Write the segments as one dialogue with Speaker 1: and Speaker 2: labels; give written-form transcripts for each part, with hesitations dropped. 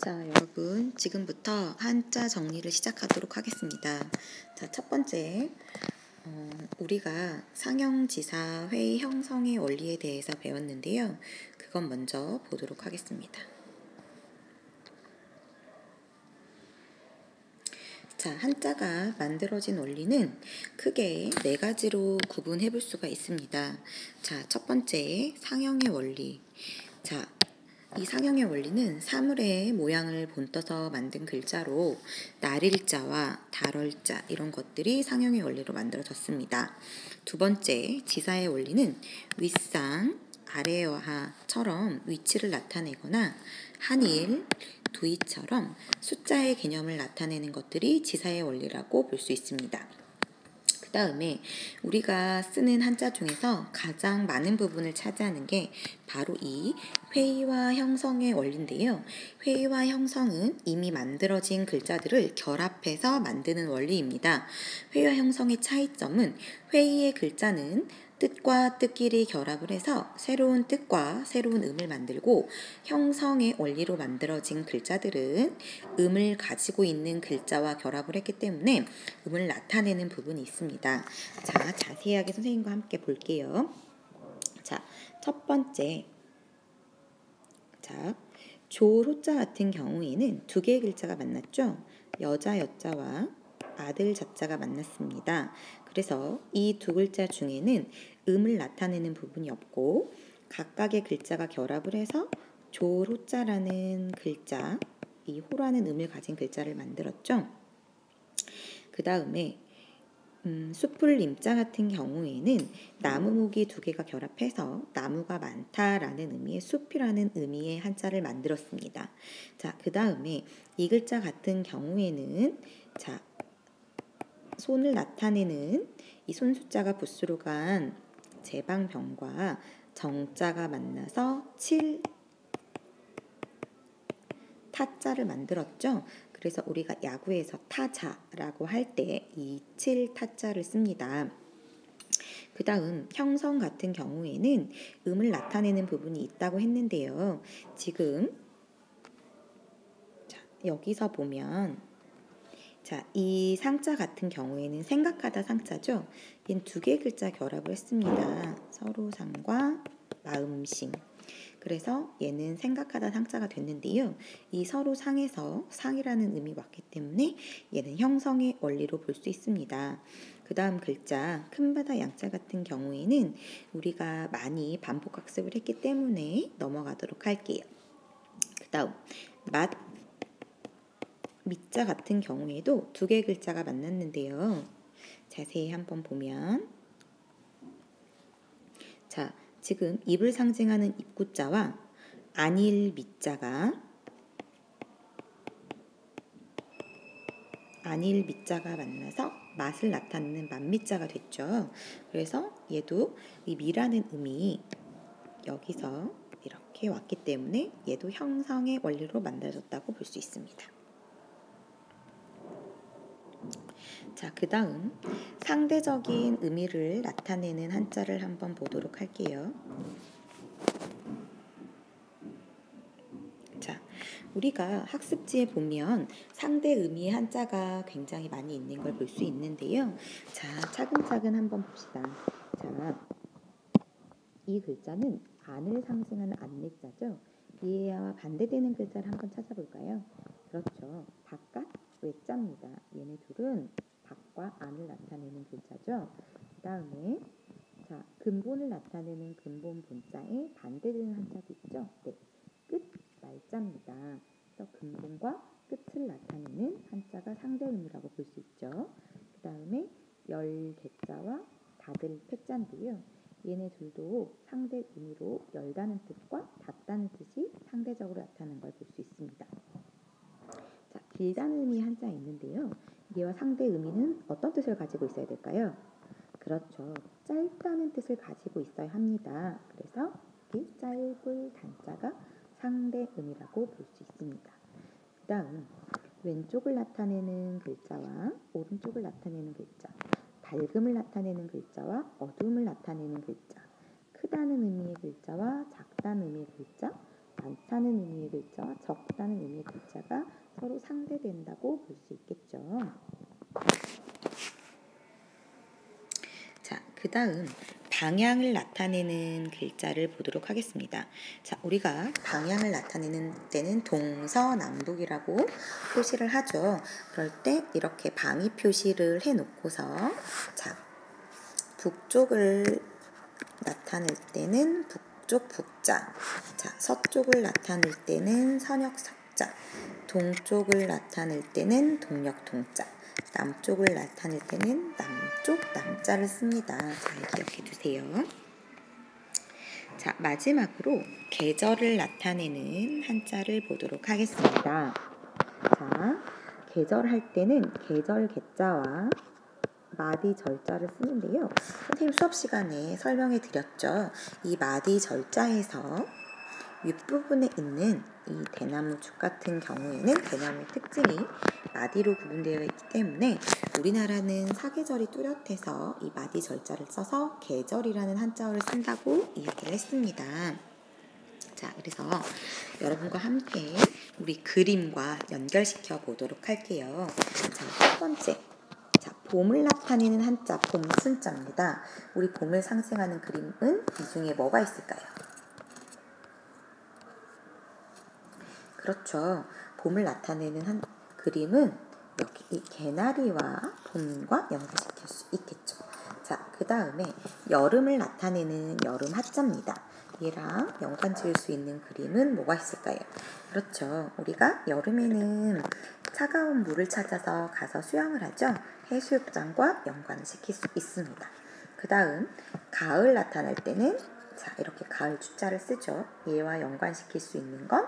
Speaker 1: 자, 여러분, 지금부터 한자 정리를 시작하도록 하겠습니다. 자, 첫 번째, 우리가 상형지사 회의 형성의 원리에 대해서 배웠는데요. 그건 먼저 보도록 하겠습니다. 자, 한자가 만들어진 원리는 크게 4가지로 구분해 볼 수가 있습니다. 자, 첫 번째, 상형의 원리. 자, 이 상형의 원리는 사물의 모양을 본떠서 만든 글자로 날일자와 달월자 이런 것들이 상형의 원리로 만들어졌습니다. 두 번째, 지사의 원리는 윗상, 아래하처럼 위치를 나타내거나 한일, 두이처럼 숫자의 개념을 나타내는 것들이 지사의 원리라고 볼 수 있습니다. 그 다음에 우리가 쓰는 한자 중에서 가장 많은 부분을 차지하는 게 바로 이 회의와 형성의 원리인데요. 회의와 형성은 이미 만들어진 글자들을 결합해서 만드는 원리입니다. 회의와 형성의 차이점은 회의의 글자는 뜻과 뜻끼리 결합을 해서 새로운 뜻과 새로운 음을 만들고, 형성의 원리로 만들어진 글자들은 음을 가지고 있는 글자와 결합을 했기 때문에 음을 나타내는 부분이 있습니다. 자, 자세하게 선생님과 함께 볼게요. 자, 첫 번째. 자, 조로자 같은 경우에는 2개의 글자가 만났죠. 여자 여자와 아들 자자가 만났습니다. 그래서 이 2 글자 중에는 음을 나타내는 부분이 없고 각각의 글자가 결합을 해서 조로자라는 글자, 이 호라는 음을 가진 글자를 만들었죠. 그 다음에 숲을 임자 같은 경우에는 나무목이 2개가 결합해서 나무가 많다라는 의미의 숲이라는 의미의 한자를 만들었습니다. 자, 그 다음에 이 글자 같은 경우에는 자, 손을 나타내는 이 손숫자가 붓으로 간 제방병과 정자가 만나서 7 타자를 만들었죠. 그래서 우리가 야구에서 타자라고 할 때 이 7 타자를 씁니다. 그 다음 형성 같은 경우에는 음을 나타내는 부분이 있다고 했는데요. 지금 자, 여기서 보면 자, 이 상자 같은 경우에는 생각하다 상자죠. 얘는 2개의 글자 결합을 했습니다. 서로상과 마음심. 그래서 얘는 생각하다 상자가 됐는데요. 이 서로상에서 상이라는 음이 왔기 때문에 얘는 형성의 원리로 볼 수 있습니다. 그 다음 글자 큰바다 양자 같은 경우에는 우리가 많이 반복학습을 했기 때문에 넘어가도록 할게요. 그 다음 맛 밑자 같은 경우에도 2개의 글자가 만났는데요. 자세히 한번 보면 자, 지금 입을 상징하는 입구자와 안일 밑자가 만나서 맛을 나타내는 맛밑자가 됐죠. 그래서 얘도 이 미라는 음이 여기서 이렇게 왔기 때문에 얘도 형성의 원리로 만들어졌다고 볼 수 있습니다. 자, 그 다음 상대적인 의미를 나타내는 한자를 한번 보도록 할게요. 자, 우리가 학습지에 보면 상대 의미의 한자가 굉장히 많이 있는 걸 볼 수 있는데요. 자, 차근차근 한번 봅시다. 자, 이 글자는 안을 상징하는 안내자죠. 이와 반대되는 글자를 한번 찾아볼까요? 그렇죠. 바깥, 외자입니다. 얘네 둘은 밖과 안을 나타내는 글자죠. 그 다음에 자, 근본을 나타내는 근본 본자에 반대되는 한자도 있죠. 네, 끝, 말자입니다. 그래서 근본과 끝을 나타내는 한자가 상대 의미라고 볼 수 있죠. 그 다음에 열 개자와 닫을 패자인데요. 얘네 둘도 상대 의미로 열다는 뜻과 닫다는 뜻이 상대적으로 나타나는 걸 볼 수 있습니다. 자, 길다는 의미의 한자 있는데요. 얘와 상대 의미는 어떤 뜻을 가지고 있어야 될까요? 그렇죠. 짧다는 뜻을 가지고 있어야 합니다. 그래서 이 짧을 단자가 상대 의미라고 볼 수 있습니다. 그 다음 왼쪽을 나타내는 글자와 오른쪽을 나타내는 글자, 밝음을 나타내는 글자와 어두움을 나타내는 글자, 크다는 의미의 글자와 작다는 의미의 글자, 많다는 의미의 글자와 적다는 의미의 글자가 서로 상대된다고 볼 수 있겠죠. 자, 그 다음 방향을 나타내는 글자를 보도록 하겠습니다. 자, 우리가 방향을 나타내는 때는 동서남북이라고 표시를 하죠. 그럴 때 이렇게 방위 표시를 해놓고서 자, 북쪽을 나타낼 때는 북쪽 북자, 자, 서쪽을 나타낼 때는 서역 석자, 동쪽을 나타낼 때는 동역 동자, 남쪽을 나타낼 때는 남쪽 남자를 씁니다. 잘 기억해 두세요. 자, 마지막으로 계절을 나타내는 한자를 보도록 하겠습니다. 자, 계절 할 때는 계절 계자와 마디 절자를 쓰는데요. 선생님 수업 시간에 설명해 드렸죠. 이 마디 절자에서 윗부분에 있는 이 대나무축 같은 경우에는 대나무의 특징이 마디로 구분되어 있기 때문에 우리나라는 사계절이 뚜렷해서 이 마디 절자를 써서 계절이라는 한자어를 쓴다고 이야기를 했습니다. 자, 그래서 여러분과 함께 우리 그림과 연결시켜 보도록 할게요. 자, 첫 번째. 자, 봄을 나타내는 한자, 봄순자입니다. 우리 봄을 상징하는 그림은 이 중에 뭐가 있을까요? 그렇죠. 봄을 나타내는 그림은 여기 이 개나리와 봄과 연결시킬 수 있겠죠. 자, 그 다음에 여름을 나타내는 여름 한자입니다. 얘랑 연관 지을 수 있는 그림은 뭐가 있을까요? 그렇죠. 우리가 여름에는 차가운 물을 찾아서 가서 수영을 하죠. 해수욕장과 연관을 시킬 수 있습니다. 그 다음 가을 나타날 때는 자, 이렇게 가을 주자를 쓰죠. 얘와 연관시킬 수 있는 건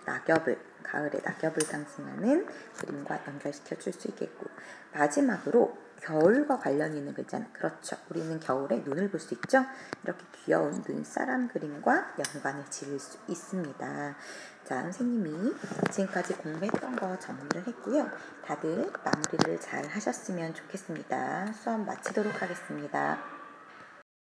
Speaker 1: 낙엽을, 가을의 낙엽을 상징하는 그림과 연결시켜 줄 수 있겠고, 마지막으로 겨울과 관련이 있는 글자는 그렇죠. 우리는 겨울에 눈을 볼 수 있죠. 이렇게 귀여운 눈사람 그림과 연관을 지을 수 있습니다. 자, 선생님이 지금까지 공부했던 거 정리를 했고요. 다들 마무리를 잘 하셨으면 좋겠습니다. 수업 마치도록 하겠습니다.